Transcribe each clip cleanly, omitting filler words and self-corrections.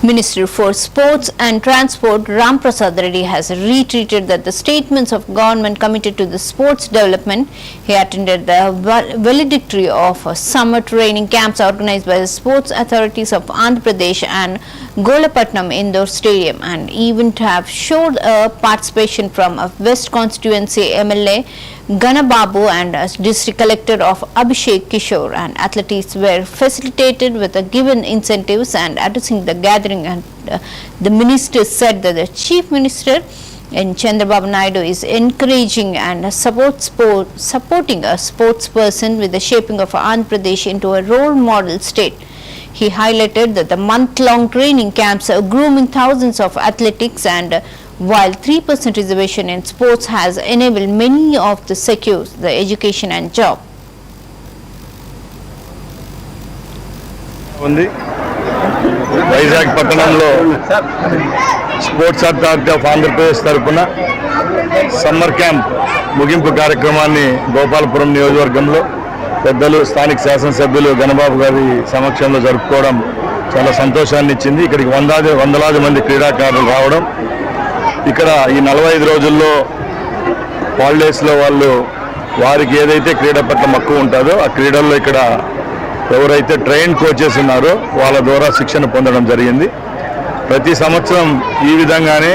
Minister for Sports and Transport Ram Prasad Reddy has retreated that the statements of government committed to the sports development. He attended the valedictory of summer training camps organized by the sports authorities of Andhra Pradesh and Golapatnam Indoor Stadium, and event have showed a participation from a West Constituency MLA Ganababu and District Collector of Abhishek Kishore, and athletes were facilitated with a given incentives and addressing the gathering. And the minister said that the Chief Minister and Chandrababu Naidu is encouraging and supporting a sports person with the shaping of Andhra Pradesh into a role model state. He highlighted that the month-long training camps are grooming thousands of athletics, and while 3% reservation in sports has enabled many of the secure the education and job. Vizag పట్టణంలో sports authority of Andhra Pradesh తరఫున summer camp ముగింపు కార్యక్రమాన్ని గోపాలపురం నియోజకవర్గంలో పెద్దలు స్థానిక శాసనసభ్యులు గణబాబు గారి సమక్షంలో జరుపుకోవడం చాలా సంతోషాన్ని ఇచ్చింది. ఇక్కడికి వందలాది మంది క్రీడాకారులు రావడం, ఇక్కడ ఈ 45 రోజుల్లో హాలిడేస్లో వారికి ఏదైతే క్రీడ పట్ల మక్కువ ఉంటుందో ఆ క్రీడల్లో ఇక్కడ ఎవరైతే ట్రైన్ కోచెస్ ఉన్నారో వాళ్ళ ద్వారా శిక్షణ పొందడం జరిగింది. ప్రతి సంవత్సరం ఈ విధంగానే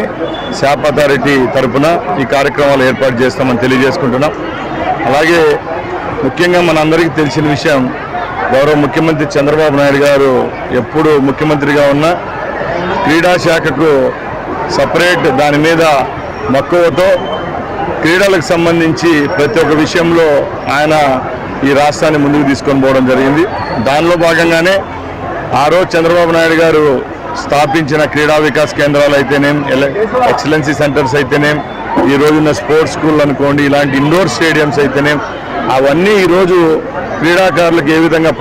శాప్ అథారిటీ తరఫున ఈ కార్యక్రమాలు ఏర్పాటు చేస్తామని తెలియజేసుకుంటున్నాం. అలాగే ముఖ్యంగా మనందరికీ తెలిసిన విషయం, గౌరవ ముఖ్యమంత్రి చంద్రబాబు నాయుడు గారు ఎప్పుడు ముఖ్యమంత్రిగా ఉన్న క్రీడా శాఖకు సపరేట్ దాని మీద మక్కువతో క్రీడలకు సంబంధించి ప్రతి ఒక్క విషయంలో ఆయన ఈ రాష్ట్రాన్ని ముందుకు తీసుకొని పోవడం జరిగింది. దానిలో భాగంగానే ఆ రోజు చంద్రబాబు నాయుడు గారు స్థాపించిన క్రీడా వికాస్ కేంద్రాలు అయితేనేం, ఎక్సలెన్సీ సెంటర్స్ అయితేనేం, ఈ రోజున్న స్పోర్ట్స్ స్కూల్ అనుకోండి, ఇలాంటి ఇండోర్ స్టేడియంస్ అయితేనేం, అవన్నీ ఈరోజు క్రీడాకారులకు ఏ విధంగా